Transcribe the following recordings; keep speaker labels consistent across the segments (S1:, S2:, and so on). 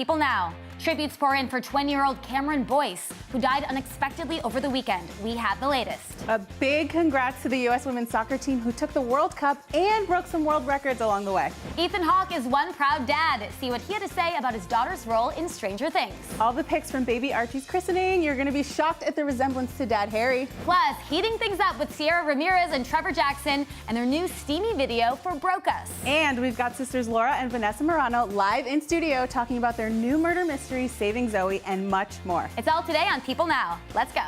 S1: People now. Tributes pour in for 20-year-old Cameron Boyce, who died unexpectedly over the weekend. We have the latest.
S2: A big congrats to the U.S. women's soccer team who took the World Cup and broke some world records along the way.
S1: Ethan Hawke is one proud dad. See what he had to say about his daughter's role in Stranger Things.
S2: All the pics from baby Archie's christening. You're going to be shocked at the resemblance to Dad Harry.
S1: Plus, heating things up with Cierra Ramirez and Trevor Jackson and their new steamy video for Broke Us.
S2: And we've got sisters Laura and Vanessa Marano live in studio talking about their new murder mystery, Saving Zoë, and much more.
S1: It's all today on People Now. Let's go.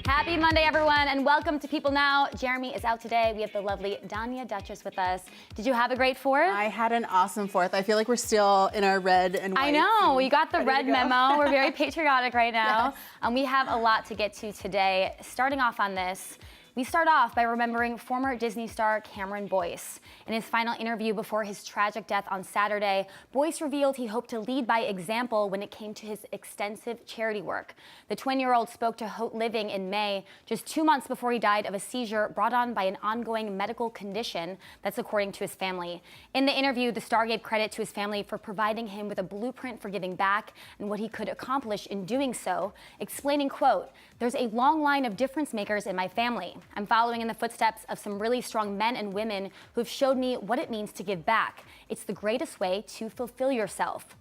S1: Happy Monday, everyone, and welcome to People Now. Jeremy is out today. We have the lovely Danya Duchess with us. Did you have a great 4th?
S2: I had an awesome 4th. I feel like we're still in our red and white.
S1: I know. We got the red memo. We're very patriotic right now.
S2: Yes.
S1: We have a lot to get to today. Starting off on this, we start off by remembering former Disney star Cameron Boyce. In his final interview before his tragic death on Saturday, Boyce revealed he hoped to lead by example when it came to his extensive charity work. The 20-year-old spoke to Haute Living in May, just 2 months before he died of a seizure brought on by an ongoing medical condition. That's according to his family. In the interview, the star gave credit to his family for providing him with a blueprint for giving back and what he could accomplish in doing so, explaining, quote, "There's a long line of difference makers in my family. I'm following in the footsteps of some really strong men and women who've showed me what it means to give back. It's the greatest way to fulfill yourself."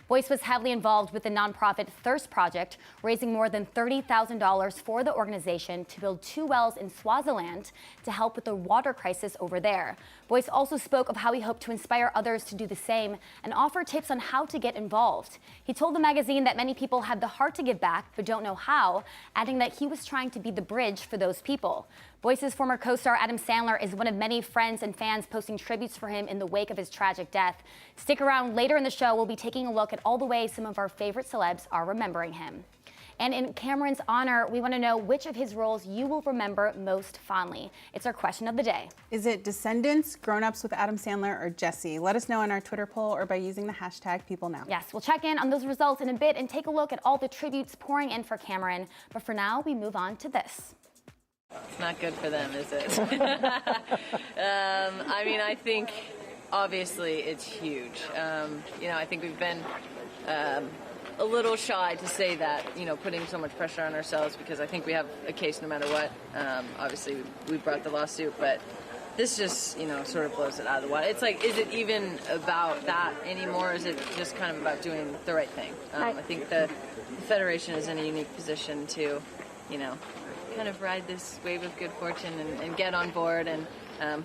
S1: Boyce was heavily involved with the nonprofit Thirst Project, raising more than $30,000 for the organization to build 2 wells in Swaziland to help with the water crisis over there. Boyce also spoke of how he hoped to inspire others to do the same and offer tips on how to get involved. He told the magazine that many people have the heart to give back but don't know how, adding that he was trying to be the bridge for those people. Boyce's former co-star Adam Sandler is one of many friends and fans posting tributes for him in the wake of his tragic death. Stick around. Later in the show, we'll be taking a look at all the ways some of our favorite celebs are remembering him. And in Cameron's honor, we want to know which of his roles you will remember most fondly. It's our question of the day.
S2: Is it Descendants, Grown Ups with Adam Sandler, or Jesse? Let us know in our Twitter poll or by using the hashtag #PeopleNow.
S1: Yes, we'll check in on those results in a bit and take a look at all the tributes pouring in for Cameron. But for now, we move on to this.
S3: It's not good for them, is it? I mean, I think obviously it's huge. I think we've been a little shy to say that, putting so much pressure on ourselves because I think we have a case no matter what. Obviously, we brought the lawsuit, but this just, sort of blows it out of the water. It's like, is it even about that anymore? Or is it just kind of about doing the right thing? I think the Federation is in a unique position to, kind of ride this wave of good fortune and get on board and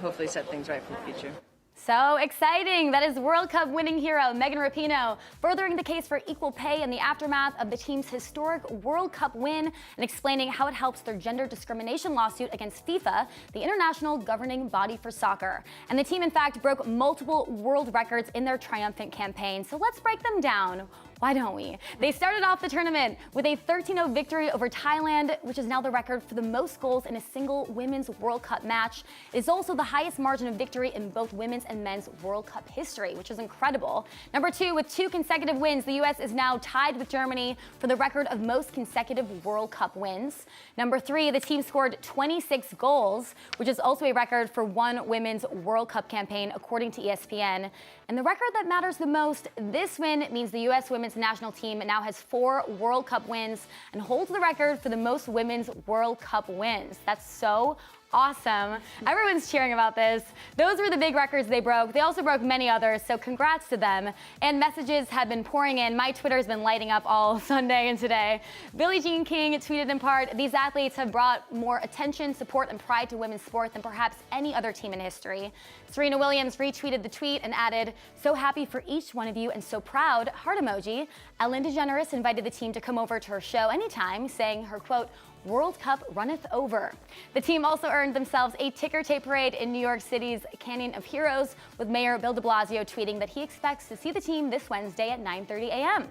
S3: hopefully set things right for the future.
S1: So exciting! That is World Cup winning hero Megan Rapinoe furthering the case for equal pay in the aftermath of the team's historic World Cup win and explaining how it helps their gender discrimination lawsuit against FIFA, the international governing body for soccer. And the team, in fact, broke multiple world records in their triumphant campaign. So let's break them down. Why don't we? They started off the tournament with a 13-0 victory over Thailand, which is now the record for the most goals in a single women's World Cup match. It is also the highest margin of victory in both women's and men's World Cup history, which is incredible. Number 2, with 2 consecutive wins, the U.S. is now tied with Germany for the record of most consecutive World Cup wins. Number 3, the team scored 26 goals, which is also a record for one women's World Cup campaign, according to ESPN. And the record that matters the most, this win means the U.S. women's national team now has 4 World Cup wins and holds the record for the most women's World Cup wins. That's so awesome. Everyone's cheering about this. Those were the big records they broke. They also broke many others, so congrats to them. And messages have been pouring in. My Twitter's been lighting up all Sunday and today. Billie Jean King tweeted in part, "These athletes have brought more attention, support, and pride to women's sport than perhaps any other team in history." Serena Williams retweeted the tweet and added, "So happy for each one of you and so proud," heart emoji. Ellen DeGeneres invited the team to come over to her show anytime, saying her, quote, "World Cup runneth over." The team also earned themselves a ticker tape parade in New York City's Canyon of Heroes, with Mayor Bill de Blasio tweeting that he expects to see the team this Wednesday at 9:30 a.m.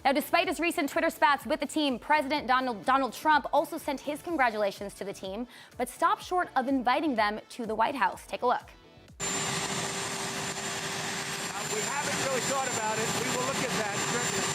S1: Now, despite his recent Twitter spats with the team, President Donald Trump also sent his congratulations to the team, but stopped short of inviting them to the White House. Take a look.
S4: We haven't really thought about it. We will look at that certainly.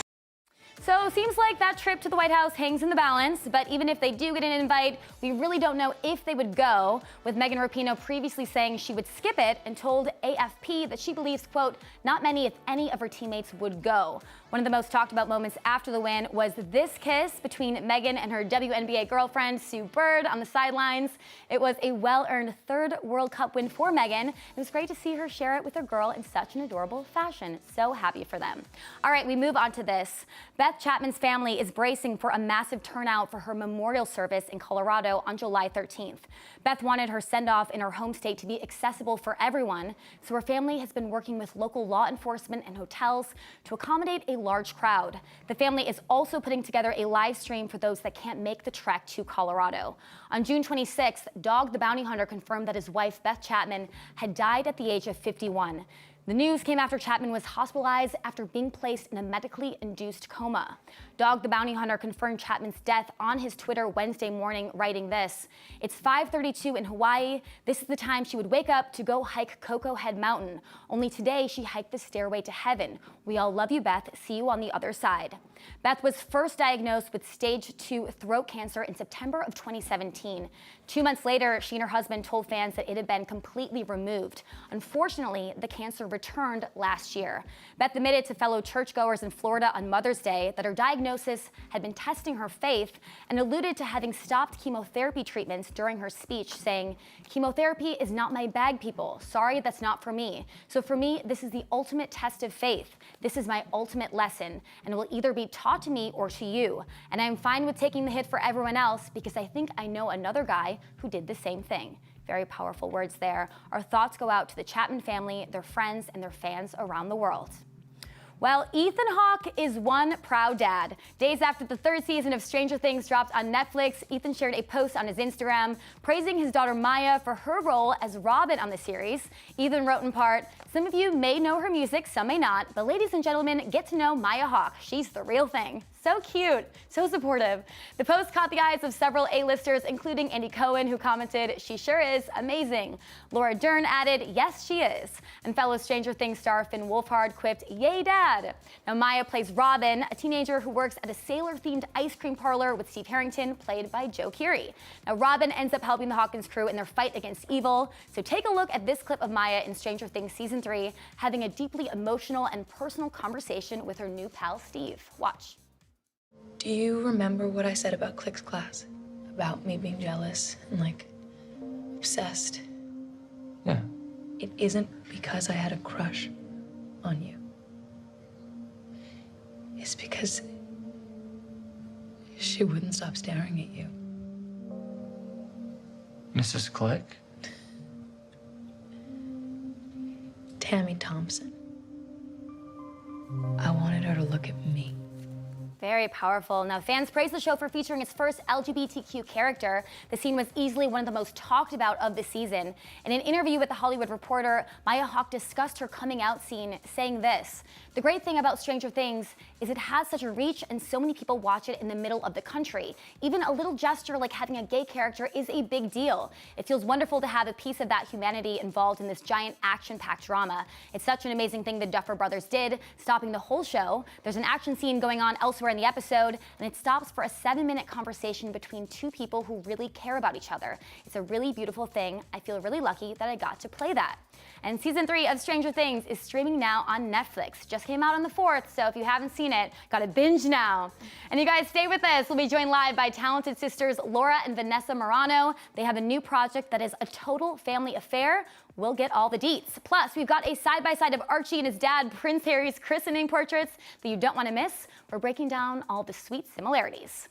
S1: So seems like that trip to the White House hangs in the balance, but even if they do get an invite, we really don't know if they would go, with Megan Rapinoe previously saying she would skip it and told AFP that she believes, quote, not many if any of her teammates would go. One of the most talked about moments after the win was this kiss between Megan and her WNBA girlfriend, Sue Bird, on the sidelines. It was a well-earned third World Cup win for Megan. It was great to see her share it with her girl in such an adorable fashion. So happy for them. All right, we move on to this. Beth Chapman's family is bracing for a massive turnout for her memorial service in Colorado on July 13th. Beth wanted her send-off in her home state to be accessible for everyone, so her family has been working with local law enforcement and hotels to accommodate a large crowd. The family is also putting together a live stream for those that can't make the trek to Colorado. On June 26th, Dog the Bounty Hunter confirmed that his wife, Beth Chapman, had died at the age of 51. The news came after Chapman was hospitalized after being placed in a medically induced coma. Dog the Bounty Hunter confirmed Chapman's death on his Twitter Wednesday morning, writing this: "It's 5:32 in Hawaii. This is the time she would wake up to go hike Cocoa Head Mountain. Only today she hiked the stairway to heaven. We all love you, Beth. See you on the other side." Beth was first diagnosed with stage 2 throat cancer in September of 2017. 2 months later, she and her husband told fans that it had been completely removed. Unfortunately, the cancer returned last year. Beth admitted to fellow churchgoers in Florida on Mother's Day that her diagnosis had been testing her faith, and alluded to having stopped chemotherapy treatments during her speech, saying, "Chemotherapy is not my bag, people. Sorry, that's not for me. So for me, this is the ultimate test of faith. This is my ultimate lesson, and it will either be taught to me or to you. And I'm fine with taking the hit for everyone else because I think I know another guy who did the same thing." Very powerful words there. Our thoughts go out to the Chapman family, their friends, and their fans around the world. Well, Ethan Hawke is one proud dad. Days after the 3rd season of Stranger Things dropped on Netflix, Ethan shared a post on his Instagram praising his daughter Maya for her role as Robin on the series. Ethan wrote in part, "Some of you may know her music, some may not, but ladies and gentlemen, get to know Maya Hawke. She's the real thing." So cute, so supportive. The post caught the eyes of several A-listers, including Andy Cohen, who commented, "She sure is amazing." Laura Dern added, "Yes, she is." And fellow Stranger Things star Finn Wolfhard quipped, "Yay, Dad." Now, Maya plays Robin, a teenager who works at a sailor-themed ice cream parlor with Steve Harrington, played by Joe Keery. Now, Robin ends up helping the Hawkins crew in their fight against evil. So take a look at this clip of Maya in Stranger Things Season 3, having a deeply emotional and personal conversation with her new pal, Steve. Watch.
S4: Do you remember what I said about Click's class? About me being jealous and, like, obsessed?
S5: Yeah.
S4: It isn't because I had a crush on you. It's because she wouldn't stop staring at you.
S5: Mrs. Click?
S4: Tammy Thompson. I wanted her to look at me.
S1: Very powerful. Now, fans praised the show for featuring its first LGBTQ character. The scene was easily one of the most talked about of the season. In an interview with The Hollywood Reporter, Maya Hawke discussed her coming out scene, saying this: "The great thing about Stranger Things is it has such a reach and so many people watch it in the middle of the country. Even a little gesture like having a gay character is a big deal. It feels wonderful to have a piece of that humanity involved in this giant action-packed drama. It's such an amazing thing the Duffer Brothers did, stopping the whole show. There's an action scene going on elsewhere in the episode, and it stops for a 7-minute conversation between two people who really care about each other. It's a really beautiful thing. I feel really lucky that I got to play that." And season 3 of Stranger Things is streaming now on Netflix. Just came out on the 4th, so if you haven't seen it, gotta binge now. And you guys stay with us. We'll be joined live by talented sisters Laura and Vanessa Marano. They have a new project that is a total family affair. We'll get all the deets. Plus, we've got a side-by-side of Archie and his dad, Prince Harry's christening portraits that you don't want to miss. We're breaking down all the sweet similarities.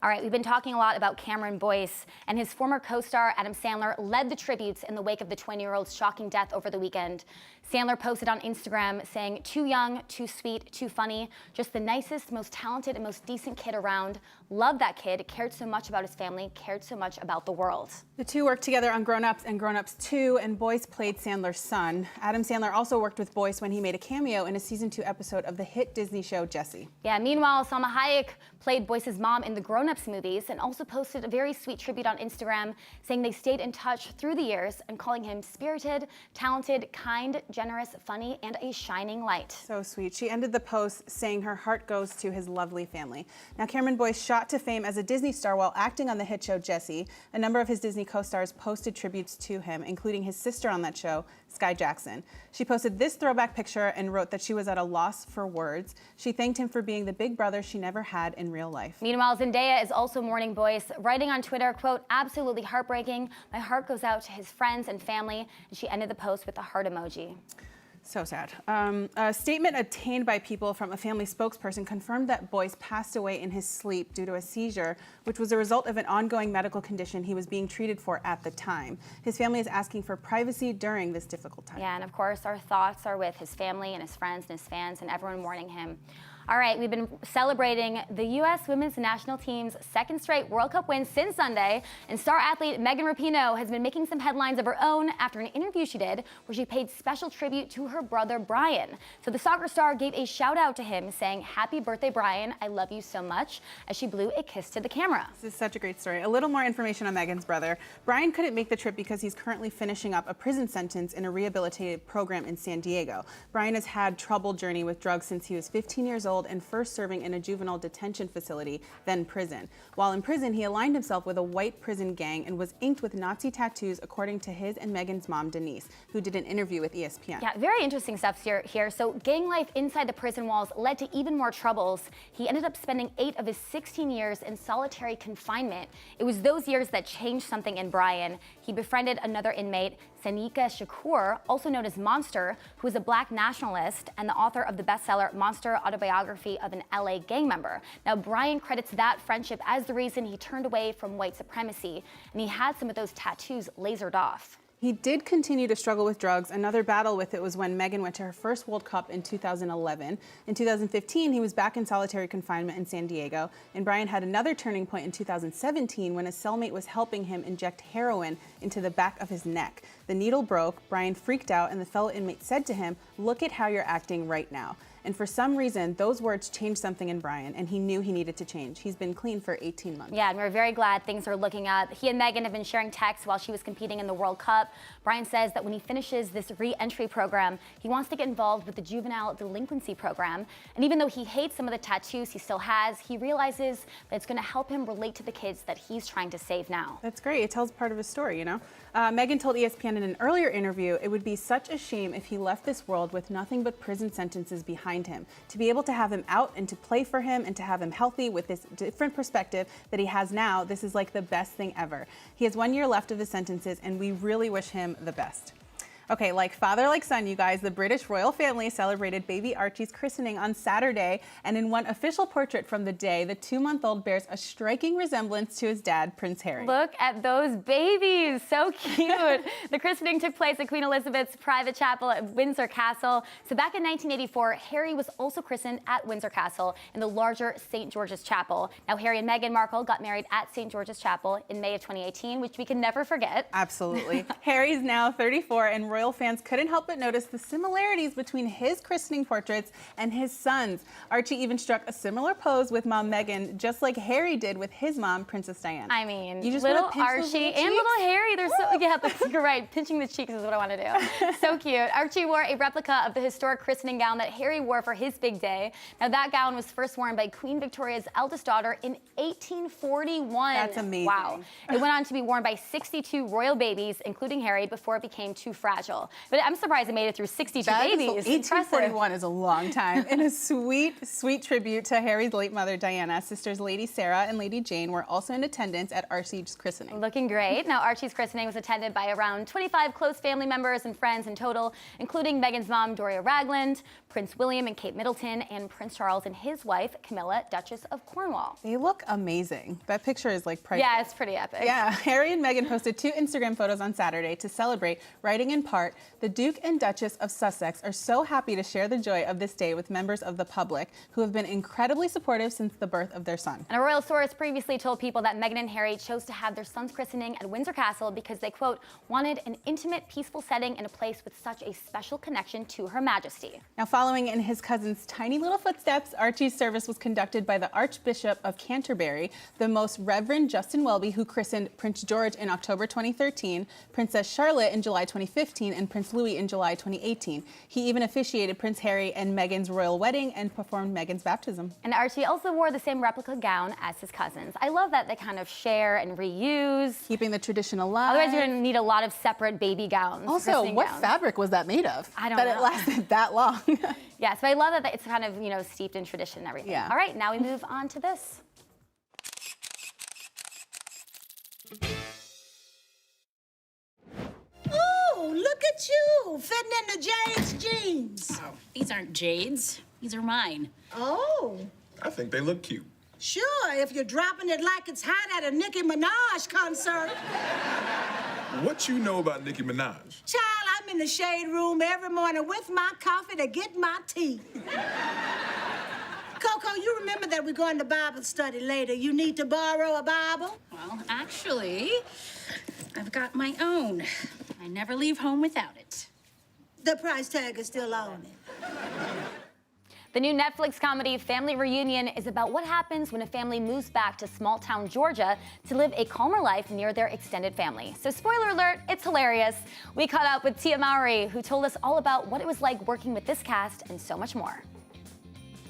S1: All right, we've been talking a lot about Cameron Boyce, and his former co-star Adam Sandler led the tributes in the wake of the 20-year-old's shocking death over the weekend. Sandler posted on Instagram saying, "Too young, too sweet, too funny, just the nicest, most talented, and most decent kid around. Love that kid, cared so much about his family, cared so much about the world."
S2: The two worked together on Grown Ups and Grown Ups 2, and Boyce played Sandler's son. Adam Sandler also worked with Boyce when he made a cameo in a season 2 episode of the hit Disney show Jessie.
S1: Yeah, meanwhile, Salma Hayek played Boyce's mom in the Grown grown-up smoothies and also posted a very sweet tribute on Instagram saying they stayed in touch through the years and calling him spirited, talented, kind, generous, funny, and a shining light.
S2: So sweet. She ended the post saying her heart goes to his lovely family. Now, Cameron Boyce shot to fame as a Disney star while acting on the hit show Jessie. A number of his Disney co-stars posted tributes to him, including his sister on that show, Sky Jackson. She posted this throwback picture and wrote that she was at a loss for words. She thanked him for being the big brother she never had in real life.
S1: Meanwhile, Zendaya is also mourning Boyce, writing on Twitter, quote, absolutely heartbreaking. My heart goes out to his friends and family. And she ended the post with a heart emoji.
S2: So sad. A statement obtained by People from a family spokesperson confirmed that Boyce passed away in his sleep due to a seizure, which was a result of an ongoing medical condition he was being treated for at the time. His family is asking for privacy during this difficult time.
S1: Yeah, and of course, our thoughts are with his family and his friends and his fans and everyone mourning him. All right, we've been celebrating the U.S. women's national team's second straight World Cup win since Sunday, and star athlete Megan Rapinoe has been making some headlines of her own after an interview she did where she paid special tribute to her brother Brian. So the soccer star gave a shout out to him saying, "Happy birthday, Brian, I love you so much," as she blew a kiss to the camera.
S2: This is such a great story. A little more information on Megan's brother. Brian couldn't make the trip because he's currently finishing up a prison sentence in a rehabilitative program in San Diego. Brian has had troubled journey with drugs since he was 15 years old and first serving in a juvenile detention facility, then prison. While in prison, he aligned himself with a white prison gang and was inked with Nazi tattoos, according to his and Megan's mom, Denise, who did an interview with ESPN.
S1: Yeah, very interesting stuff here. So gang life inside the prison walls led to even more troubles. He ended up spending 8 of his 16 years in solitary confinement. It was those years that changed something in Brian. He befriended another inmate, Sanika Shakur, also known as Monster, who is a black nationalist and the author of the bestseller Monster: Autobiography of an LA Gang Member. Now, Brian credits that friendship as the reason he turned away from white supremacy, and he had some of those tattoos lasered off.
S2: He did continue to struggle with drugs. Another battle with it was when Megan went to her first World Cup in 2011. In 2015, he was back in solitary confinement in San Diego. And Brian had another turning point in 2017 when a cellmate was helping him inject heroin into the back of his neck. The needle broke, Brian freaked out, and the fellow inmate said to him, "Look at how you're acting right now." And for some reason, those words changed something in Brian, and he knew he needed to change. He's been clean for 18 months.
S1: Yeah, and we're very glad things are looking up. He and Megan have been sharing texts while she was competing in the World Cup. Brian says that when he finishes this re-entry program, he wants to get involved with the juvenile delinquency program. And even though he hates some of the tattoos he still has, he realizes that it's going to help him relate to the kids that he's trying to save now.
S2: That's great. It tells part of his story, you know? Megan told ESPN in an earlier interview, it would be such a shame if he left this world with nothing but prison sentences behind him. To be able to have him out and to play for him and to have him healthy with this different perspective that he has now, this is like the best thing ever. He has 1 year left of his sentences, and we really wish him the best. Okay, like father, like son, you guys, the British royal family celebrated baby Archie's christening on Saturday, and in one official portrait from the day, the 2-month-old bears a striking resemblance to his dad, Prince Harry.
S1: Look at those babies, so cute. The christening took place at Queen Elizabeth's private chapel at Windsor Castle. So back in 1984, Harry was also christened at Windsor Castle in the larger St. George's Chapel. Now, Harry and Meghan Markle got married at St. George's Chapel in May of 2018, which we can never forget.
S2: Absolutely. Harry's now 34, and royal fans couldn't help but notice the similarities between his christening portraits and his son's. Archie even struck a similar pose with mom Meghan, just like Harry did with his mom, Princess Diana.
S1: I mean,
S2: you just
S1: little
S2: wanna pinch those
S1: Archie
S2: little
S1: and
S2: cheeks?
S1: little Harry, they're so, yeah, you're right. Pinching the cheeks is what I want to do. So cute. Archie wore a replica of the historic christening gown that Harry wore for his big day. Now, that gown was first worn by Queen Victoria's eldest daughter in 1841.
S2: That's amazing.
S1: Wow. It went on to be worn by 62 royal babies, including Harry, before it became too fragile. But I'm surprised it made it through 62 babies.
S2: 1841 is a long time. In a sweet, sweet tribute to Harry's late mother, Diana, sisters Lady Sarah and Lady Jane were also in attendance at Archie's christening.
S1: Looking great. Now, Archie's christening was attended by around 25 close family members and friends in total, including Meghan's mom, Doria Ragland, Prince William and Kate Middleton, and Prince Charles and his wife, Camilla, Duchess of Cornwall.
S2: They look amazing. That picture is like priceless.
S1: Yeah, it's pretty epic.
S2: Yeah, Harry and Meghan posted 2 Instagram photos on Saturday to celebrate, writing in part, part, the Duke and Duchess of Sussex are so happy to share the joy of this day with members of the public who have been incredibly supportive since the birth of their son.
S1: And a royal source previously told People that Meghan and Harry chose to have their son's christening at Windsor Castle because they, quote, wanted an intimate, peaceful setting in a place with such a special connection to Her Majesty.
S2: Now, following in his cousin's tiny little footsteps, Archie's service was conducted by the Archbishop of Canterbury, the Most Reverend Justin Welby, who christened Prince George in October 2013, Princess Charlotte in July 2015, and Prince Louis in July 2018. He even officiated Prince Harry and Meghan's royal wedding and performed Meghan's baptism.
S1: And Archie also wore the same replica gown as his cousins. I love that they kind of share and reuse.
S2: Keeping the tradition alive.
S1: Otherwise, you're going to need a lot of separate baby gowns.
S2: Also, what fabric was that made of?
S1: I don't know.
S2: That it lasted that long.
S1: Yes, but I love that it's kind of, you know, steeped in tradition and everything.
S2: Yeah.
S1: All right, now we move on to this.
S6: Oh, look at you, fitting into Jade's jeans.
S7: Oh, these aren't Jade's. These are mine.
S6: Oh,
S8: I think they look cute.
S6: sure, if you're dropping it like it's hot at a Nicki Minaj concert.
S8: What you know about Nicki Minaj?
S6: Child, I'm in the shade room every morning with my coffee to get my tea. Coco, you remember that we're going to Bible study later. You need to borrow a Bible?
S7: Well, actually, I've got my own. I never leave home without it.
S6: The price tag is still on it.
S1: The new Netflix comedy Family Reunion is about what happens when a family moves back to small-town Georgia to live a calmer life near their extended family. So spoiler alert, it's hilarious. We caught up with Mowry, who told us all about what it was like working with this cast and so much more.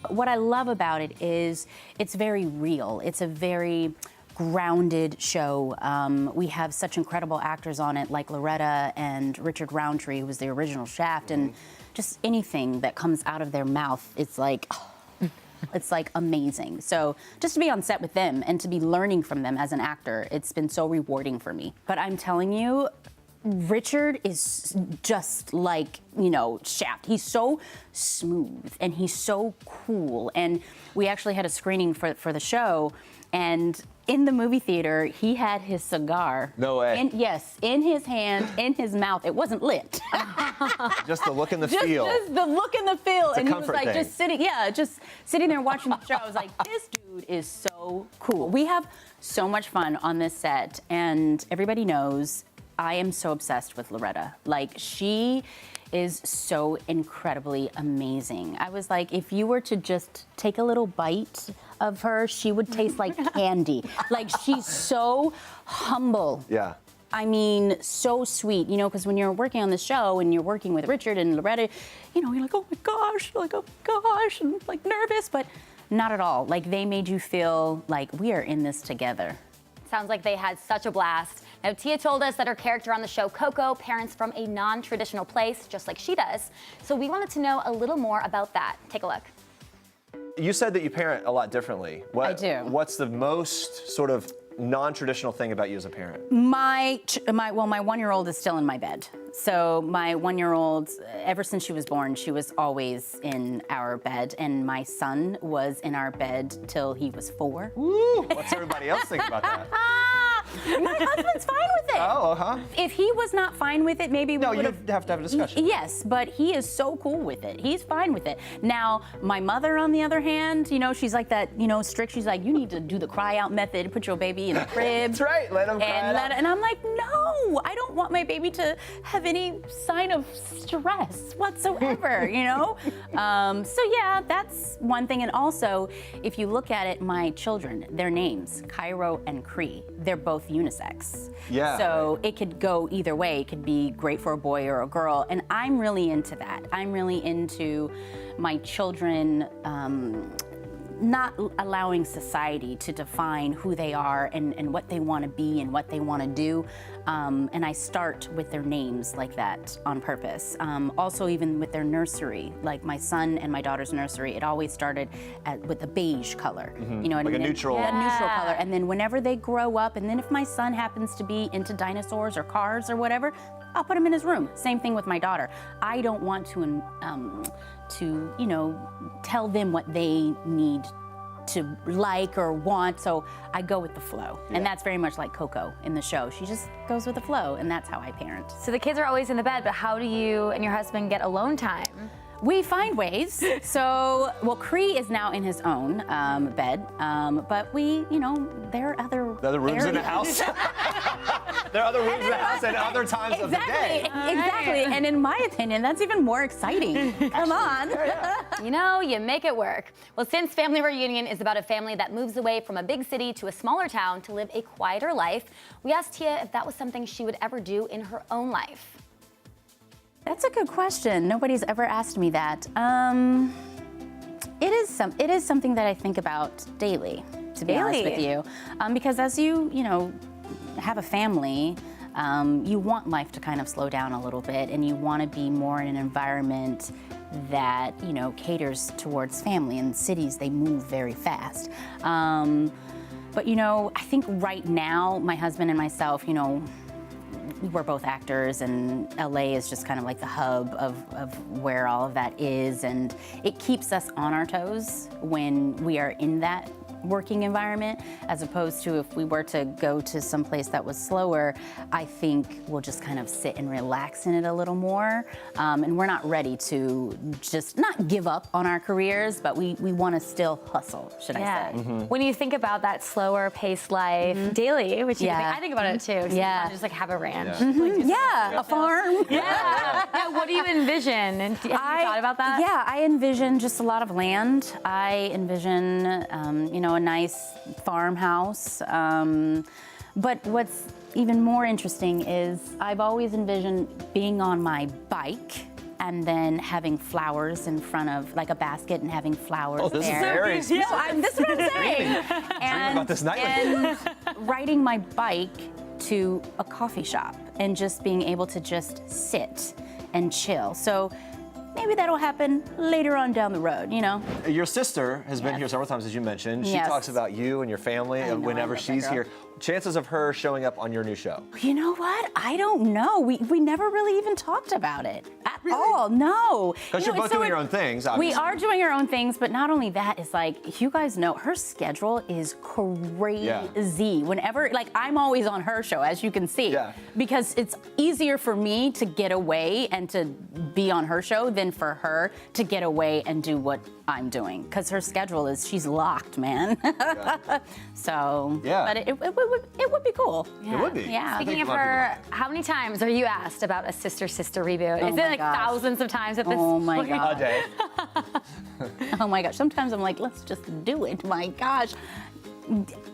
S9: What I love about it is it's very real. It's a very grounded show. We have such incredible actors on it, like Loretta and Richard Roundtree, who was the original Shaft, and just anything that comes out of their mouth, it's like, it's like amazing. So just to be on set with them and to be learning from them as an actor, it's been so rewarding for me. But I'm telling you, Richard is just like, you know, Shaft. He's so smooth and he's so cool. And we actually had a screening for the show, and in the movie theater, he had his cigar.
S10: No way.
S9: Yes, in his hand, in his mouth. It wasn't lit.
S10: Just the look and the feel.
S9: Just the look and the feel.
S10: It's a
S9: and he was
S10: comfort
S9: like
S10: thing.
S9: just sitting there watching the show. I was like, this dude is so cool. We have so much fun on this set, and everybody knows I am so obsessed with Loretta. Like, she is so incredibly amazing. I was like, if you were to just take a little bite of her, she would taste like candy. Like, she's so humble.
S10: Yeah.
S9: I mean, so sweet, you know, because when you're working on the show and you're working with Richard and Loretta, you know, you're like, oh my gosh, and like nervous, but not at all. Like, they made you feel like we are in this together.
S1: Sounds like they had such a blast. Now, Tia told us that her character on the show, Coco, parents from a non-traditional place, just like she does. So we wanted to know a little more about that. Take a look.
S10: You said that you parent a lot differently.
S9: I do.
S10: What's the most sort of non-traditional thing about you as a parent?
S9: My 1-year-old is still in my bed. So my 1-year-old, ever since she was born, she was always in our bed, and my son was in our bed till he was 4.
S10: Woo! What's everybody else think about that?
S9: My husband's fine with it.
S10: Oh, uh-huh.
S9: If he was not fine with it, maybe we
S10: No,
S9: would
S10: you have to have a discussion.
S9: Yes, but he is so cool with it. He's fine with it. Now, my mother, on the other hand, you know, she's like that, you know, strict. She's like, you need to do the cry out method, put your baby in the crib.
S10: That's right, let him cry it out.
S9: And I'm like, no, I don't want my baby to have any sign of stress whatsoever, you know? So yeah, that's one thing. And also, if you look at it, my children, their names, Cairo and Cree, they're both unisex.
S10: Yeah.
S9: So it could go either way. It could be great for a boy or a girl. And I'm really into that. I'm really into my children not allowing society to define who they are and what they want to be and what they want to do. And I start with their names like that on purpose. Also, even with their nursery, like my son and my daughter's nursery, it always started with a beige color. You know what I mean?
S10: Like a neutral.
S9: Yeah, neutral color. And then whenever they grow up, and then if my son happens to be into dinosaurs or cars or whatever, I'll put him in his room. Same thing with my daughter. I don't want to you know, tell them what they need to like or want, so I go with the flow. And that's very much like Coco in the show. She just goes with the flow, and that's how I parent.
S1: So the kids are always in the bed, but how do you and your husband get alone time?
S9: We find ways. So, well, Cree is now in his own bed, but we, there are other
S10: rooms in the house. There are other rooms in the house and other times of the day.
S9: Exactly. And in my opinion, that's even more exciting. Come on.
S1: You make it work. Well, since Family Reunion is about a family that moves away from a big city to a smaller town to live a quieter life, we asked Tia if that was something she would ever do in her own life.
S9: That's a good question. Nobody's ever asked me that. It is something that I think about daily, to be honest with you, because as you have a family, you want life to kind of slow down a little bit, and you want to be more in an environment that caters towards family. In cities, they move very fast. But I think right now, my husband and myself, we're both actors, and LA is just kind of like the hub of where all of that is, and it keeps us on our toes when we are in that working environment, as opposed to if we were to go to some place that was slower, I think we'll just kind of sit and relax in it a little more. And we're not ready to just not give up on our careers, but we want to still hustle, should I say.
S1: When you think about that slower paced life daily, which I think about it too. So just like have a ranch.
S9: A farm.
S1: What do you envision? And have you thought about that?
S9: Yeah, I envision just a lot of land. I envision, a nice farmhouse. But what's even more interesting is I've always envisioned being on my bike and then having flowers in front of, like a basket, and having flowers
S10: this
S9: there.
S10: is very specific.
S9: This is what I'm saying.
S10: Dream about this nightly.
S9: And riding my bike to a coffee shop and just being able to just sit and chill. So maybe that'll happen later on down the road,
S10: Your sister has been here several times, as you mentioned. She talks about you and your family whenever she's here. Chances of her showing up on your new show?
S9: You know what? I don't know. We never really even talked about it at all. No.
S10: Because you're both doing your own things, obviously.
S9: We are doing our own things, but not only that, it's like, you guys know, her schedule is crazy. Whenever, I'm always on her show, as you can see. Because it's easier for me to get away and to be on her show than for her to get away and do what I'm doing. Because her schedule she's locked, man. So, but it would be cool.
S10: It would be.
S9: Yeah.
S1: Speaking of her, how many times are you asked about a sister-sister reboot? Is it thousands of times at this point?
S9: Oh my God.
S10: A day.
S9: Oh my gosh. Sometimes I'm like, let's just do it. My gosh.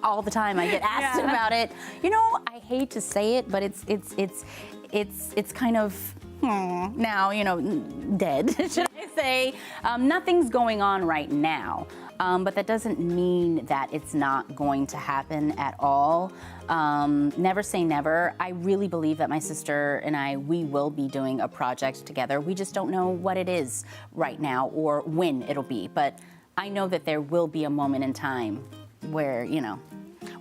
S9: All the time I get asked about it. I hate to say it, but it's kind of now, dead, should I say. Nothing's going on right now. But that doesn't mean that it's not going to happen at all. Never say never. I really believe that my sister and we will be doing a project together. We just don't know what it is right now or when it'll be. But I know that there will be a moment in time where,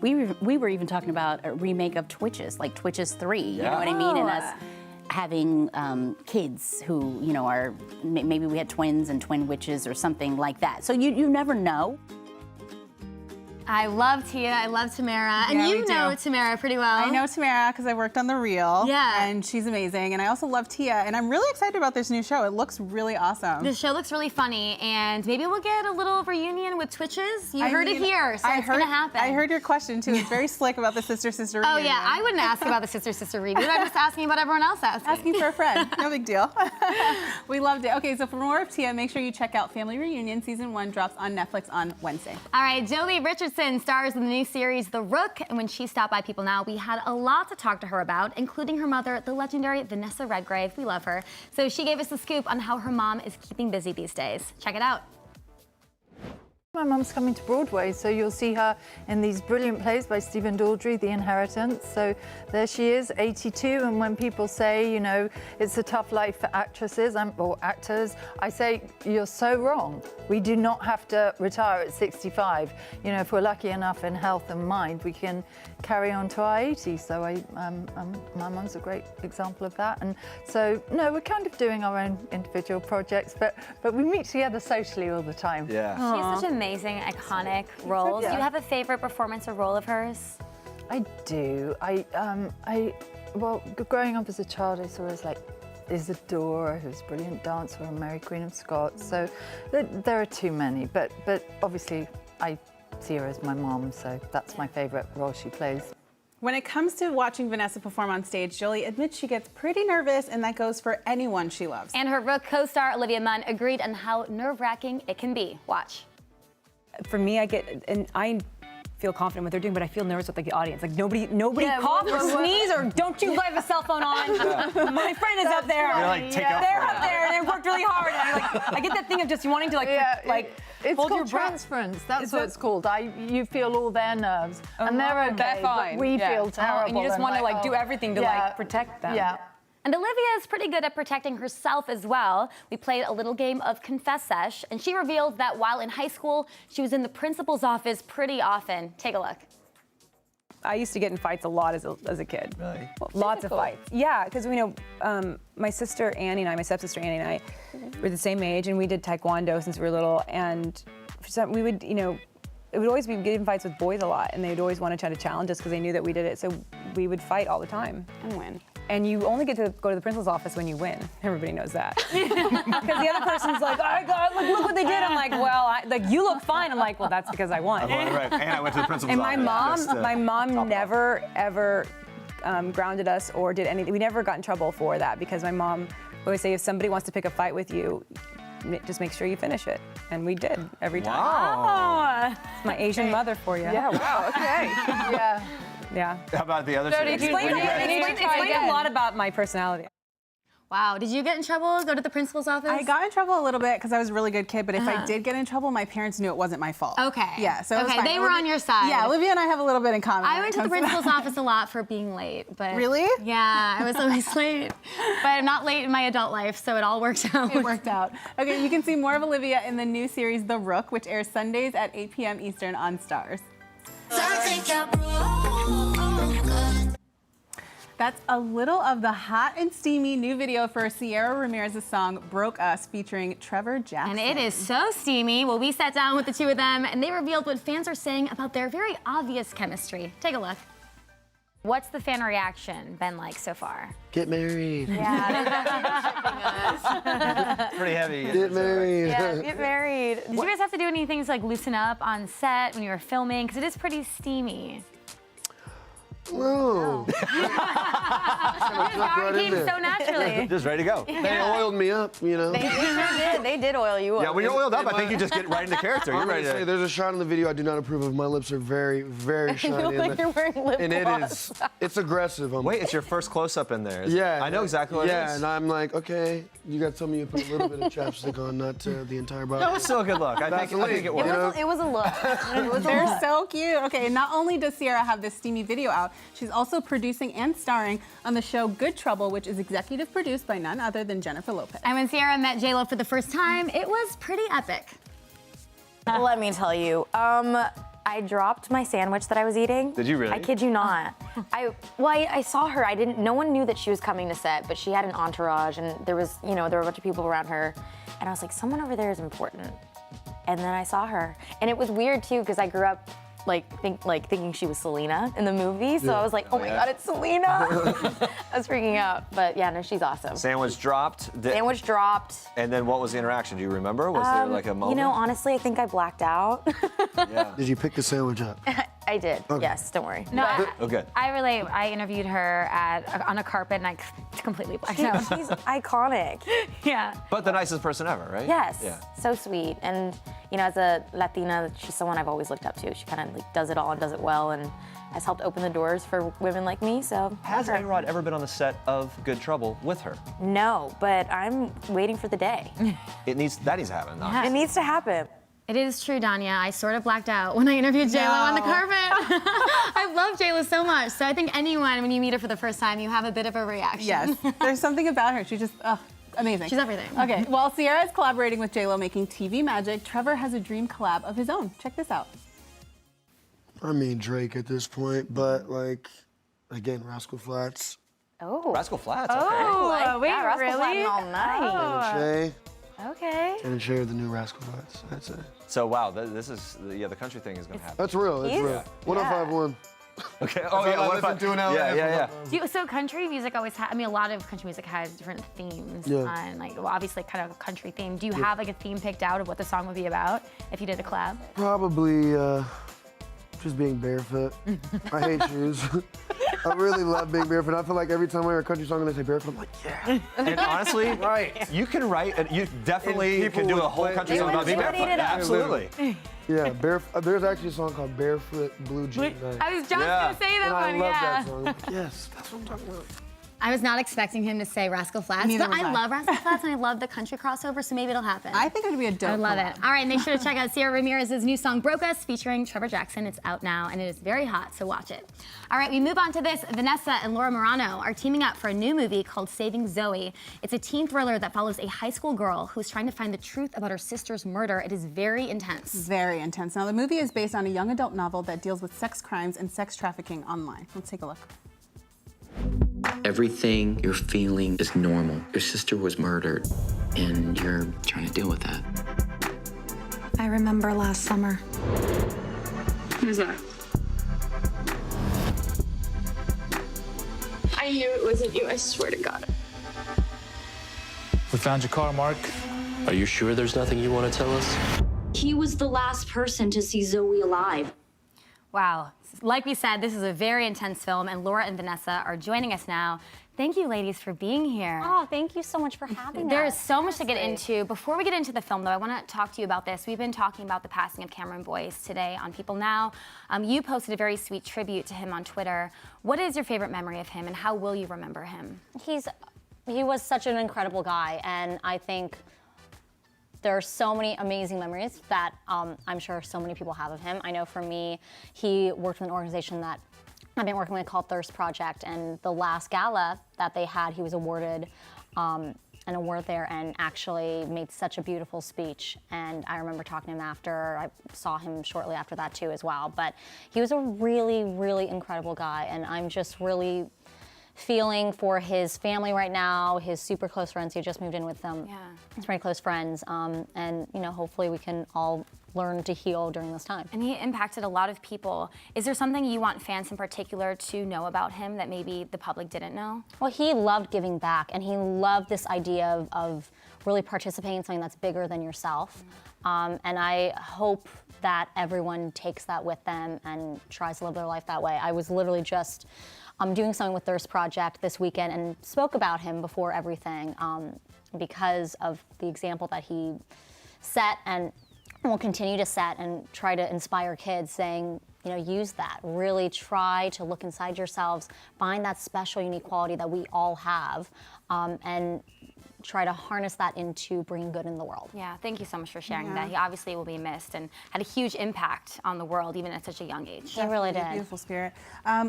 S9: we were even talking about a remake of Twitches, like Twitches 3, you know what I mean? And us having kids who, are, maybe we had twins and twin witches or something like that. So you never know.
S1: I love Tia. I love Tamara. And you know Tamara pretty well.
S2: I know Tamara because I worked on The Real.
S1: Yeah.
S2: And she's amazing. And I also love Tia. And I'm really excited about this new show. It looks really awesome.
S1: The show looks really funny. And maybe we'll get a little reunion with Twitches. You heard it here, so it's going to happen.
S2: I heard your question, too. It's very slick about the sister-sister reunion.
S1: Oh, yeah. I wouldn't ask about the sister-sister reboot. I'm just asking about everyone else asking.
S2: Asking for a friend. No big deal. We loved it. Okay, so for more of Tia, make sure you check out Family Reunion. Season 1 drops on Netflix on Wednesday.
S1: All right, Jolie Richardson stars in the new series The Rook, and when she stopped by People Now, we had a lot to talk to her about, including her mother, the legendary Vanessa Redgrave. We love her. So she gave us the scoop on how her mom is keeping busy these days. Check it out.
S11: My mum's coming to Broadway, so you'll see her in these brilliant plays by Stephen Daldry, The Inheritance. So there she is, 82, and when people say, it's a tough life for actresses or actors, I say, you're so wrong. We do not have to retire at 65. If we're lucky enough in health and mind, we can carry on to our 80s. So my mum's a great example of that. And so, no, we're kind of doing our own individual projects, but we meet together socially all the time.
S10: Yeah.
S1: She's such a amazing, iconic roles.
S11: Yeah.
S1: Do you have a favorite performance or role of hers?
S11: I do. Well, growing up as a child, I saw her as like Isadora, who's a brilliant dancer, and Mary Queen of Scots. So there are too many, but obviously I see her as my mom, so that's my favorite role she plays.
S2: When it comes to watching Vanessa perform on stage, Jolie admits she gets pretty nervous, and that goes for anyone she loves.
S1: And her Rook co-star Olivia Munn agreed on how nerve-wracking it can be. Watch.
S12: For me, I feel confident what they're doing, but I feel nervous with the audience. Like nobody cough or sneeze, or don't you have a cell phone on? My friend is up there.
S10: You're like, take
S12: They're up there, and they worked really hard. And I get that thing of just wanting to
S11: it's
S12: hold
S11: called
S12: your breath.
S11: transference. That's what it's called. You feel all their nerves, and they're okay, but we feel terrible.
S12: And you just want to do everything to protect them.
S11: Yeah.
S1: And Olivia is pretty good at protecting herself as well. We played a little game of Confess Sesh, and she revealed that while in high school, she was in the principal's office pretty often. Take a look.
S12: I used to get in fights a lot as a kid.
S10: Really?
S12: Lots of fights. Yeah, because my sister Annie and I, my stepsister Annie and I, were the same age, and we did taekwondo since we were little, and we would, it would always be getting fights with boys a lot, and they'd always want to try to challenge us because they knew that we did it, so we would fight all the time.
S2: And win.
S12: And you only get to go to the principal's office when you win. Everybody knows that. Because the other person's like, oh my God, look what they did. I'm like, well, you look fine. I'm like, well, that's because I won.
S10: Right. And I went to the principal's office.
S12: And my mom never, ever grounded us or did anything. We never got in trouble for that, because my mom always say, if somebody wants to pick a fight with you, just make sure you finish it. And we did every time.
S10: Wow.
S12: My Asian mother for you.
S11: Yeah, wow, okay. Yeah.
S12: Yeah.
S10: How about the other two?
S12: Explain a lot about my personality.
S1: Wow, did you get in trouble? Go to the principal's office?
S2: I got in trouble a little bit because I was a really good kid, but if I did get in trouble, my parents knew it wasn't my fault.
S1: Okay.
S2: Yeah, so it was
S1: okay,
S2: fine.
S1: they were on your side.
S2: Yeah, Olivia and I have a little bit in common.
S1: I went to the principal's office a lot for being late, but
S2: really?
S1: Yeah, I was always late, but I'm not late in my adult life, so it all works out.
S2: It worked out. Okay, you can see more of Olivia in the new series The Rook, which airs Sundays at 8 p.m. Eastern on Starz. That's a little of the hot and steamy new video for Cierra Ramirez's song Broke Us, featuring Trevor Jackson.
S1: And it is so steamy. Well, we sat down with the two of them, and they revealed what fans are saying about their very obvious chemistry. Take a look. What's the fan reaction been like so far?
S13: Get married.
S1: Yeah, they're shipping us.
S10: Pretty heavy.
S13: Get married.
S1: Yeah, get married. Did you guys have to do anything to like loosen up on set when you were filming? Because it is pretty steamy.
S13: No.
S1: It came so naturally.
S10: Just ready to go.
S13: They oiled me up,
S9: They sure did. They did oil you up.
S10: Yeah, when you're oiled up, I think you just get right into character. You're ready to...
S13: There's a shot in the video I do not approve of. My lips are very, very shiny.
S9: You look like you're wearing lip gloss.
S13: It's aggressive.
S10: Wait, it's your first close-up in there.
S13: Yeah.
S10: I know exactly what it is.
S13: Yeah, and I'm like, okay, you got to tell me you put a little bit of chapstick on, not the entire body.
S10: No, it's still a good look. I think it works.
S9: It was a look.
S2: They're so cute. Okay, and not only does Cierra have this steamy video out, she's also producing and starring on the show Good Trouble, which is executive produced by none other than Jennifer Lopez.
S1: And when Cierra met J-Lo for the first time, it was pretty epic.
S9: Let me tell you, I dropped my sandwich that I was eating.
S10: Did you really?
S9: I kid you not. I saw her. No one knew that she was coming to set, but she had an entourage, and there was, there were a bunch of people around her, and I was like, someone over there is important. And then I saw her, and it was weird too because I grew up thinking she was Selena in the movie, so I was like, oh my God, it's Selena. I was freaking out, but yeah, no, she's awesome.
S10: Sandwich dropped.
S9: Sandwich dropped.
S10: And then what was the interaction? Do you remember? Was there like a moment?
S9: Honestly, I think I blacked out.
S10: Yeah.
S13: Did you pick the sandwich up?
S9: I did.
S13: Okay.
S9: Yes, don't worry.
S1: No,
S10: Okay.
S1: I relate. I interviewed her on a carpet, and I completely blacked out.
S9: She's iconic.
S1: Yeah.
S10: But the nicest person ever, right?
S9: Yes.
S10: Yeah.
S9: So sweet. And, as a Latina, she's someone I've always looked up to. She kind of does it all and does it well, and has helped open the doors for women like me, so.
S10: Has A-Rod ever been on the set of Good Trouble with her?
S9: No, but I'm waiting for the day.
S10: That needs to happen, though.
S9: It needs to happen.
S1: It is true, Danya. I sort of blacked out when I interviewed J-Lo on the carpet. I love J-Lo so much. So I think anyone, when you meet her for the first time, you have a bit of a reaction.
S2: Yes, there's something about her. She just, amazing.
S1: She's everything.
S2: Okay, while Cierra is collaborating with J-Lo making TV magic, Trevor has a dream collab of his own. Check this out.
S13: I mean Drake at this point, but again, Rascal Flatts.
S9: Oh.
S10: Rascal Flatts, okay.
S1: Oh, wait,
S9: Rascal
S1: really?
S9: Flatts all night.
S13: Shay.
S1: Okay.
S13: and share the new Rascal Flatts. That's it.
S10: So wow, this is the country thing is gonna happen.
S13: That's real. That's real. 1051.
S10: Okay.
S13: Oh yeah. I listen to an hour.
S10: Yeah.
S1: So country music always has, I mean, a lot of country music has different themes.
S13: Yeah.
S1: And like, well, obviously kind of a country theme. Do you have like a theme picked out of what the song would be about if you did a collab?
S13: Probably just being barefoot. I hate shoes. I really love being barefoot. I feel like every time I hear a country song and they say barefoot, I'm like, yeah.
S10: And honestly, you can write, you definitely can do a whole country song about being barefoot. Absolutely.
S13: Yeah, there's actually a song called Barefoot Blue Jean Night.
S1: I was just gonna say that
S13: and
S1: one,
S13: I love that song. Like, yes, that's what I'm talking about.
S1: I was not expecting him to say Rascal Flatts,
S2: Neither
S1: but
S2: was
S1: I
S2: I.
S1: love Rascal Flatts and I love the country crossover, so maybe it'll happen.
S2: I think it would be a dope
S1: I love
S2: collab.
S1: it. All right, make sure to check out Cierra Ramirez's new song, Broke Us, featuring Trevor Jackson. It's out now, and it is very hot, so watch it. All right, we move on to this. Vanessa and Laura Marano are teaming up for a new movie called Saving Zoë. It's a teen thriller that follows a high school girl who's trying to find the truth about her sister's murder. It is very intense.
S2: Very intense. Now, the movie is based on a young adult novel that deals with sex crimes and sex trafficking online. Let's take a look.
S14: Everything you're feeling is normal. Your sister was murdered, and you're trying to deal with that.
S15: I remember last summer.
S16: Who's that? I knew it wasn't you, I swear to God.
S17: We found your car, Mark.
S5: Are you sure there's nothing you want to tell us?
S15: He was the last person to see Zoe alive.
S1: Wow. Like we said, this is a very intense film, and Laura and Vanessa are joining us now. Thank you, ladies, for being here.
S18: Oh, thank you so much for having us.
S1: There is so much to get into. Before we get into the film, though, I want to talk to you about this. We've been talking about the passing of Cameron Boyce today on People Now. You posted a very sweet tribute to him on Twitter. What is your favorite memory of him, and how will you remember him?
S18: He was such an incredible guy, and I think there are so many amazing memories that I'm sure so many people have of him. I know for me, he worked with an organization that I've been working with called Thirst Project, and the last gala that they had, he was awarded an award there and actually made such a beautiful speech. And I remember talking to him after. I saw him shortly after that too as well. But he was a really, really incredible guy, and I'm just really feeling for his family right now, his super close friends. He just moved in with them.
S1: Yeah.
S18: His very close friends. And you know, hopefully we can all learn to heal during this time.
S1: And he impacted a lot of people. Is there something you want fans in particular to know about him that maybe the public didn't know?
S18: Well, he loved giving back, and he loved this idea of really participating in something that's bigger than yourself. And I hope that everyone takes that with them and tries to live their life that way. I was literally just doing something with Thirst Project this weekend and spoke about him before everything because of the example that he set and will continue to set and try to inspire kids, saying, you know, use that. Really try to look inside yourselves, find that special, unique quality that we all have, and try to harness that into bringing good in the world.
S1: Yeah, thank you so much for sharing that. He obviously will be missed and had a huge impact on the world, even at such a young age.
S18: He really did.
S2: Beautiful spirit.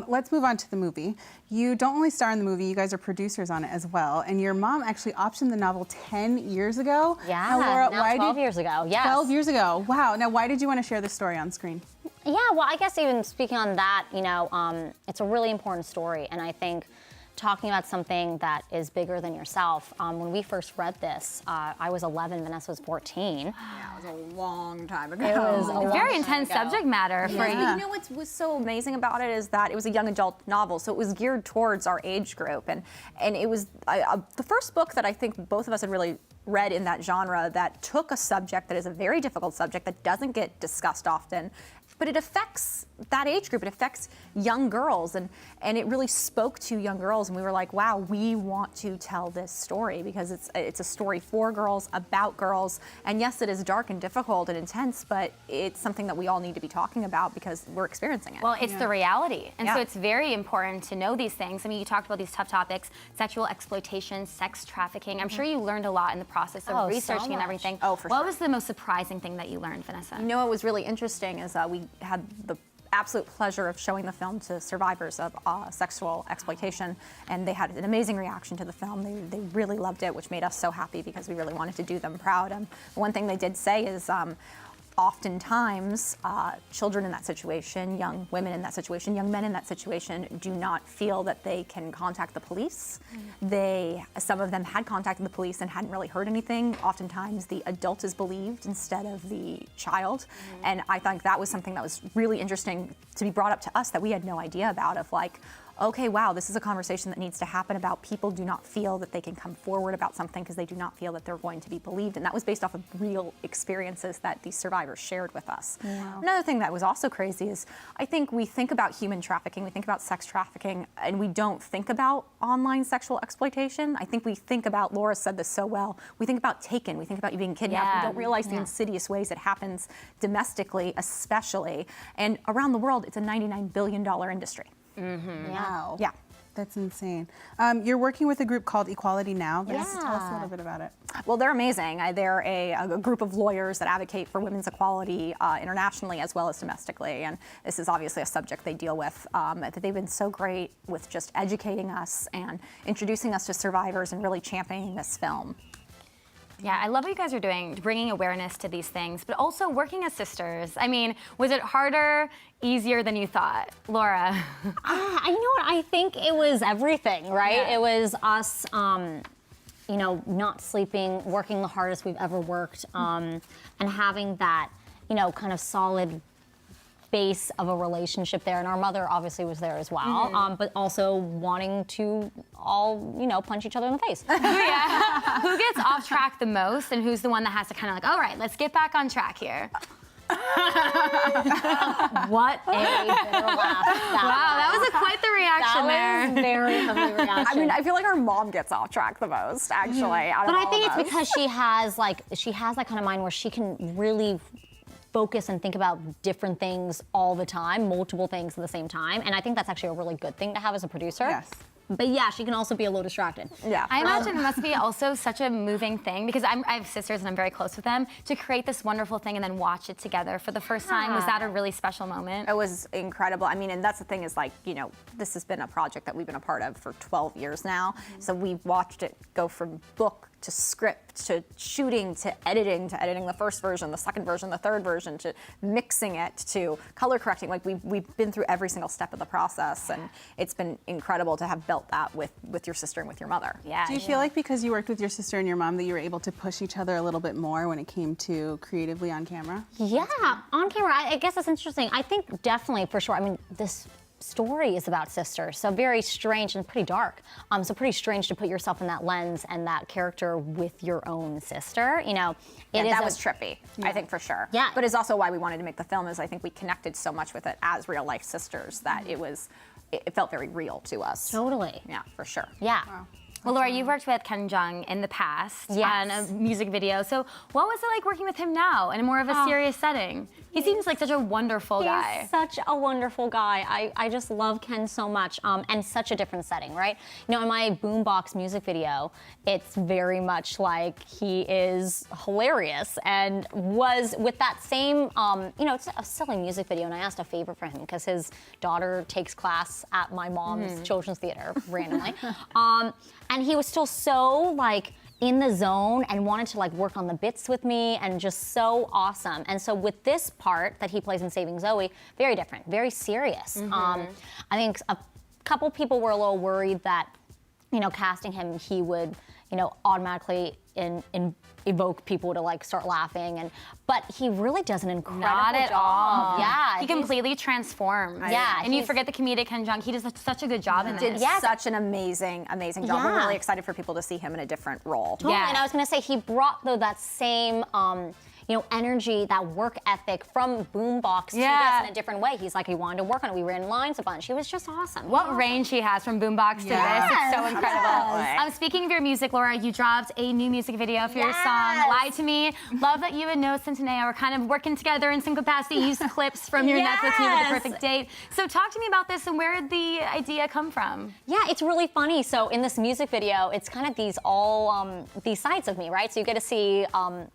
S2: Let's move on to the movie. You don't only star in the movie, you guys are producers on it as well. And your mom actually optioned the novel 10 years ago.
S18: Yeah,
S2: now, Laura,
S18: now 12 years ago, yes.
S2: 12 years ago, wow. Now, why did you want to share this story on screen?
S18: Yeah, well, I guess even speaking on that, you know, it's a really important story, and I think talking about something that is bigger than yourself. When we first read this, I was 11, Vanessa was 14.
S7: Yeah, it was a long time ago.
S18: It was a
S1: very intense subject matter.
S19: But you know what was so amazing about it is that it was a young adult novel, so it was geared towards our age group, and it was the first book that I think both of us had really read in that genre that took a subject that is a very difficult subject that doesn't get discussed often, but it affects that age group. It affects young girls, and it really spoke to young girls. And we were like, wow, we want to tell this story because it's a story for girls, about girls. And yes, it is dark and difficult and intense, but it's something that we all need to be talking about because we're experiencing it.
S1: Well, it's the reality. And so it's very important to know these things. I mean, you talked about these tough topics, sexual exploitation, sex trafficking. I'm sure you learned a lot in the process of researching and everything.
S19: Oh, for
S1: What
S19: sure.
S1: was the most surprising thing that you learned, Vanessa?
S19: You know what was really interesting is we had the absolute pleasure of showing the film to survivors of sexual exploitation, and they had an amazing reaction to the film. They really loved it, which made us so happy because we really wanted to do them proud. One thing they did say is oftentimes children in that situation, young women in that situation, young men in that situation do not feel that they can contact the police. Some of them had contacted the police and hadn't really heard anything. Oftentimes the adult is believed instead of the child. And I think that was something that was really interesting to be brought up to us that we had no idea about, of like, okay, wow, this is a conversation that needs to happen about people do not feel that they can come forward about something because they do not feel that they're going to be believed. And that was based off of real experiences that these survivors shared with us. Wow. Another thing that was also crazy is I think we think about human trafficking, we think about sex trafficking, and we don't think about online sexual exploitation. I think we think about, Laura said this so well, we think about taken, we think about you being kidnapped. We don't realize the insidious ways it happens domestically, especially. And around the world, it's a $99 billion industry.
S2: Wow.
S19: Yeah.
S2: That's insane. You're working with a group called Equality Now. Vanessa, tell us a little bit about it.
S19: Well, they're amazing. They're a group of lawyers that advocate for women's equality internationally as well as domestically. And this is obviously a subject they deal with. They've been so great with just educating us and introducing us to survivors and really championing this film.
S1: Yeah, I love what you guys are doing, bringing awareness to these things, but also working as sisters. I mean, was it harder, easier than you thought? Laura?
S18: You know what, I think it was everything, right? Yeah. It was us, you know, not sleeping, working the hardest we've ever worked, and having that, you know, kind of solid base of a relationship there, and our mother obviously was there as well, but also wanting to all, you know, punch each other in the face.
S1: Yeah. Who gets off track the most, and who's the one that has to kind of like, all right, let's get back on track here?
S18: What a bitter laugh.
S1: That was quite the reaction there.
S18: That was very heavy reaction.
S19: I mean, I feel like our mom gets off track the most, actually. Out of
S18: but I
S19: all
S18: think
S19: of
S18: it's
S19: us.
S18: because she has that kind of mind where she can really focus and think about different things all the time, multiple things at the same time. And I think that's actually a really good thing to have as a producer.
S2: Yes.
S18: But yeah, she can also be a little distracted.
S19: Yeah.
S1: I imagine it must be also such a moving thing because I have sisters and I'm very close with them to create this wonderful thing and then watch it together for the first time. Was that a really special moment?
S19: It was incredible. I mean, and that's the thing is like, you know, this has been a project that we've been a part of for 12 years now. So we've watched it go from book to script to shooting to editing the first version, the second version, the third version, to mixing it, to color correcting. Like we've been through every single step of the process, and it's been incredible to have built that with your sister and with your mother.
S1: Yeah.
S2: Do you feel like because you worked with your sister and your mom that you were able to push each other a little bit more when it came to creatively on camera?
S18: Yeah, on camera, I guess that's interesting. I think definitely, for sure. I mean, this story is about sisters, so very strange and pretty dark. So pretty strange to put yourself in that lens and that character with your own sister. You know,
S19: that was trippy. I think for sure.
S18: Yeah,
S19: but it's also why we wanted to make the film. Is I think we connected so much with it as real life sisters that it felt very real to us.
S18: Totally.
S19: Yeah, for sure.
S18: Yeah.
S2: Wow.
S1: Well, Laura, you've worked with Jeong in the past on a music video. So what was it like working with him now in more of a serious setting? He seems like such a wonderful guy.
S18: He's such a wonderful guy. I just love Ken so much, and such a different setting, right? You know, in my Boombox music video, it's very much like he is hilarious and was with that same, you know, it's a silly music video, and I asked a favor for him because his daughter takes class at my mom's children's theater randomly. And he was still so like in the zone and wanted to like work on the bits with me and just so awesome. And so with this part that he plays in Saving Zoë, very different, very serious. I think a couple people were a little worried that, you know, casting him, he would, you know, automatically evoke people to like start laughing, but he really does an incredible
S1: Not at
S18: job.
S1: all.
S18: Yeah,
S1: he completely transforms.
S18: Yeah,
S1: and you forget the comedic Jeong. He does such a good job in this.
S19: Did such an amazing job.
S18: Yeah.
S19: We're really excited for people to see him in a different role.
S18: Totally. And I was gonna say he brought though that same you know, energy, that work ethic from Boombox to this in a different way. He's like, he wanted to work on it. We ran lines a bunch. He was just awesome.
S1: What range he has from Boombox to this, it's so incredible. Speaking of your music, Laura, you dropped a new music video for your song, Lie to Me. Love that you and Noah Centineo are kind of working together in some capacity, used clips from your Netflix movie, The Perfect Date. So talk to me about this and where did the idea come from?
S18: Yeah, it's really funny. So in this music video, it's kind of these these sides of me, right? So you get to see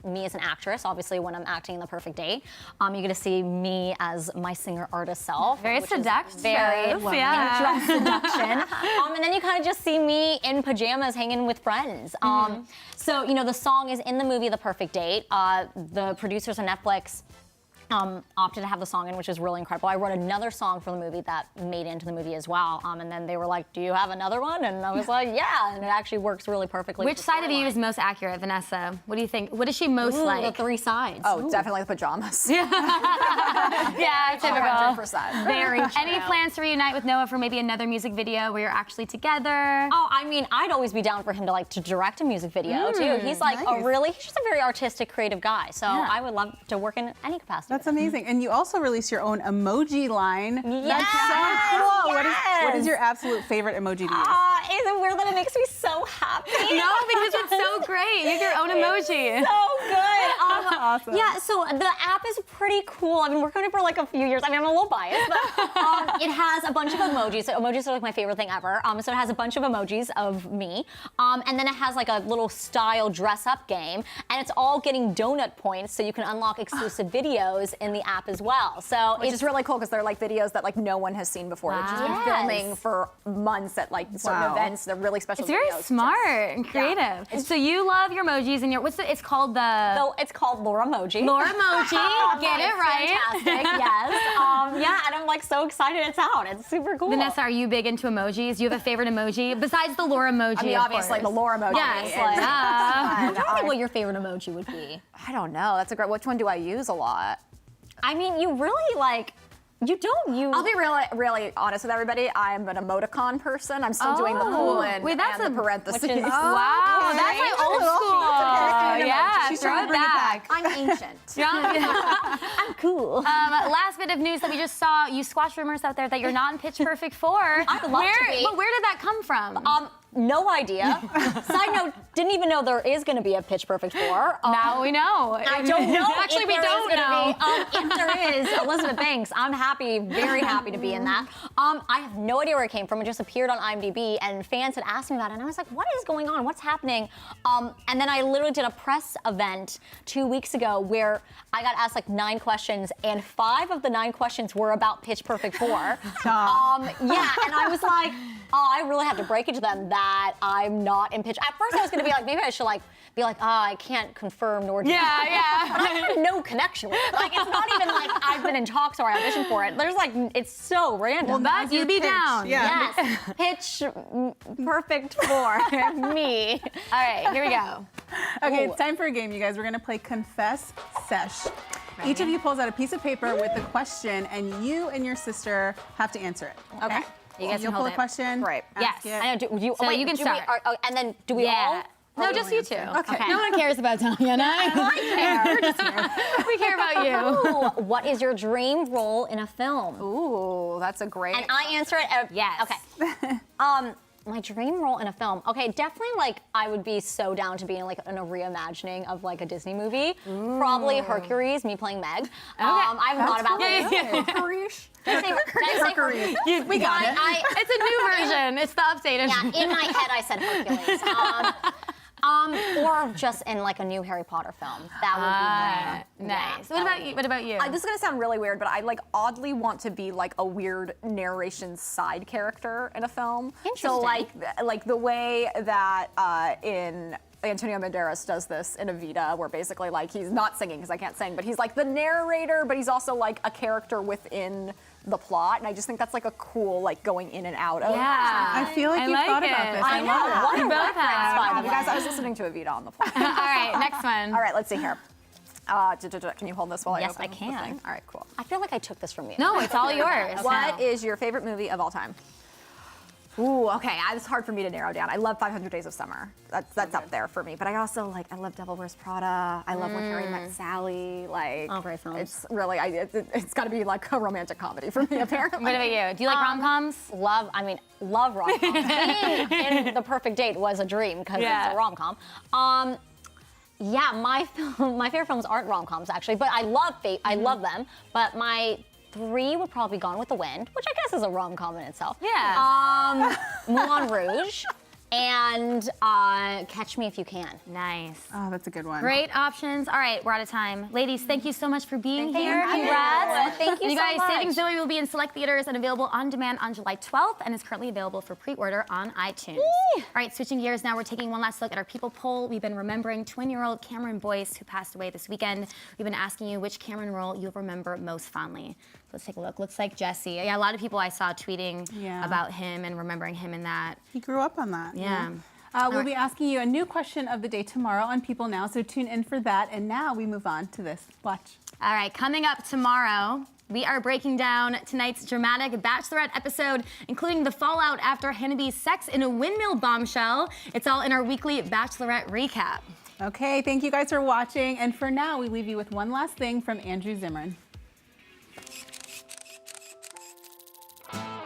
S18: me as an actress, obviously when I'm acting in The Perfect Date. You get to see me as my singer-artist self.
S1: Very seductive.
S18: Very dress seduction. And then you kind of just see me in pajamas hanging with friends. So, you know, the song is in the movie The Perfect Date. The producers on Netflix opted to have the song in, which is really incredible. I wrote another song for the movie that made into the movie as well. And then they were like, do you have another one? And I was like, yeah. And it actually works really perftly.
S1: Which side of you is most accurate, Vanessa? What do you think? What is she most like?
S18: The three sides.
S19: Oh, definitely the pajamas.
S1: Yeah, typical.
S19: 100%.
S1: Very true. Any plans to reunite with Noah for maybe another music video where you're actually together?
S18: Oh, I mean, I'd always be down for him to direct a music video too. He's like he's just a very artistic, creative guy. So I would love to work in any capacity.
S2: That's amazing. And you also released your own emoji line.
S18: Yes.
S2: That's so cool.
S18: Yes.
S2: What is your absolute favorite emoji to use?
S18: Is it weird that it makes me so happy?
S1: No, because it's so great. You have your own emoji.
S18: It's so good.
S2: Awesome.
S18: Yeah, so the app is pretty cool. I've been working on it for like a few years. I mean, I'm a little biased, but it has a bunch of emojis. So emojis are like my favorite thing ever. So it has a bunch of emojis of me. And then it has like a little style dress up game. And it's all getting donut points so you can unlock exclusive videos in the app as well. So
S19: Which is really cool because they're like videos that like no one has seen before. They've just been filming for months at like certain events. They're really special.
S1: It's very
S19: videos.
S1: smart and creative. So you love your emojis and your it's called the.
S18: So it's called Laura Emoji.
S1: Laura Emoji. Get it right.
S18: Fantastic. Yes. Yeah, and I'm like so excited it's out. It's super cool.
S1: Vanessa, are you big into emojis? Do you have a favorite emoji besides the Laura emoji?
S19: I mean, obviously the Laura emoji.
S1: Yes.
S18: I'm trying to think what your favorite emoji would be.
S19: I don't know. That's a great. Which one do I use a lot?
S18: I mean, you really like. You don't use.
S19: I'll be really honest with everybody. I'm an emoticon person. I'm still doing the colon
S1: Wait, that's
S19: and the parentheses.
S1: Wow, that's like old school. Yeah,
S2: She's
S1: throw
S2: trying
S1: it
S2: to bring it
S1: back.
S19: I'm ancient.
S18: I'm cool.
S1: Last bit of news that we just saw, you squashed rumors out there that you're not in Pitch Perfect 4.
S18: I'd love to be.
S1: But where did that come from?
S18: No idea. Side note, didn't even know there is going to be a Pitch Perfect 4.
S1: Now we know.
S18: I don't know.
S1: Actually, we don't know.
S18: If there is, Elizabeth Banks, I'm happy, very happy to be in that. I have no idea where it came from. It just appeared on IMDb, and fans had asked me about it, and I was like, what is going on? What's happening? And then I literally did a press event 2 weeks ago where I got asked like 9 questions, and 5 of the 9 questions were about Pitch Perfect 4. Yeah, and I was like, I really have to break it to them that I'm not in Pitch. At first, I was going to be like, maybe I should be like, I can't confirm nor deny.
S1: Yeah.
S18: But I have no connection with it. Like, it's not even like I've been in talks or I auditioned for it. There's like, it's so random.
S1: Well, that's you'd be down.
S18: Yeah. Yes. Pitch Perfect 4. Me.
S1: All right, here we go.
S2: Okay, it's time for a game, you guys. We're going to play Confess Sesh. Each of you pulls out a piece of paper with the question, and you and your sister have to answer it. Okay.
S1: You guys
S2: You'll
S1: can
S2: pull
S1: hold
S2: a
S1: it.
S2: question.
S19: Right.
S1: Yes.
S18: I know.
S1: So you can start.
S18: And then do we all?
S1: No, just you two.
S18: Okay.
S1: No one cares about Tanya and I.
S18: I care.
S1: We're just here. We care about you.
S18: Ooh, what is your dream role in a film?
S19: Ooh, that's a great.
S18: And I answer it.
S1: Yes.
S18: Okay. My dream role in a film. Okay, definitely like I would be so down to be in like in a reimagining of like a Disney movie. Probably Hercules, me playing Meg. I've thought about that.
S19: Hercules.
S18: Did I say Hercules?
S1: We got it. It's a new version. It's the updated.
S18: Yeah, in my head I said Hercules. Or just in like a new Harry Potter film. That would be
S1: nice.
S18: Yeah,
S1: What about you?
S19: This is gonna sound really weird, but I like oddly want to be like a weird narration side character in a film. So like the way that in Antonio Banderas does this in Evita, where basically like he's not singing because I can't sing, but he's like the narrator, but he's also like a character within the plot, and I just think that's like a cool like going in and out of.
S1: Yeah.
S2: I feel like you've thought about this.
S19: I know.
S1: What a reference.
S19: You guys, I was listening to Evita on the plane.
S1: All right, next one.
S19: All right, let's see here. Can you hold this while I
S18: Yes,
S19: open
S18: I
S19: the
S18: can.
S19: thing? All right, cool.
S18: I feel like I took this from you.
S1: No, it's all yours.
S19: What is your favorite movie of all time? Ooh, okay. It's hard for me to narrow down. I love 500 Days of Summer. That's up there for me. But I also like I love Devil Wears Prada. I love When Harry Met Sally. Like,
S18: all great films.
S19: It's really it's got to be like a romantic comedy for me apparently.
S1: What about you? Do you like rom-coms?
S18: Love rom-coms. Being in The Perfect Date was a dream because it's a rom-com. Yeah, my favorite films aren't rom-coms actually, but I love them. But my 3 would probably be Gone with the Wind, which I guess is a rom-com in itself.
S1: Yeah.
S18: Moulin Rouge, and Catch Me If You Can.
S1: Nice.
S2: Oh, that's a good one.
S1: Great options. All right, we're out of time. Ladies, thank you so much for being here.
S19: Thank you.
S1: Congrats.
S19: Thank you so
S1: guys,
S19: much.
S1: Saving Zoë will be in select theaters and available on demand on July 12th and is currently available for pre-order on iTunes. All right, switching gears now, we're taking one last look at our People poll. We've been remembering twin-year-old Cameron Boyce, who passed away this weekend. We've been asking you which Cameron role you'll remember most fondly. Let's take a look. Looks like Jesse. Yeah, a lot of people I saw tweeting about him and remembering him in that.
S2: He grew up on that.
S1: Yeah.
S2: We'll be asking you a new question of the day tomorrow on People Now, so tune in for that. And now we move on to this. Watch.
S1: All right, coming up tomorrow, we are breaking down tonight's dramatic Bachelorette episode, including the fallout after Hannibal's sex in a windmill bombshell. It's all in our weekly Bachelorette recap.
S2: Okay, thank you guys for watching. And for now, we leave you with one last thing from Andrew Zimmern.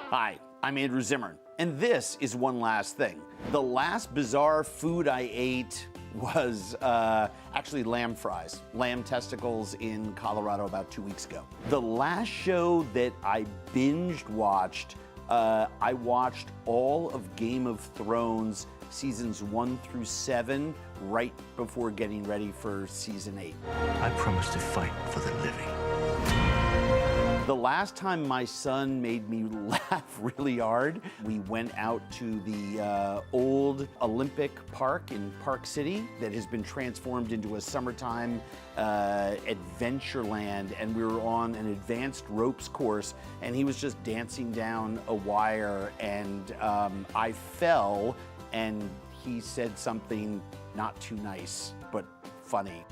S17: Hi, I'm Andrew Zimmern, and this is One Last Thing. The last bizarre food I ate was actually lamb fries, lamb testicles in Colorado about 2 weeks ago. The last show that I binged watched, I watched all of Game of Thrones seasons 1 through 7 right before getting ready for season 8.
S20: I promise to fight for the living.
S17: The last time my son made me laugh really hard, we went out to the old Olympic Park in Park City that has been transformed into a summertime Adventureland, and we were on an advanced ropes course, and he was just dancing down a wire, and I fell, and he said something not too nice, but funny.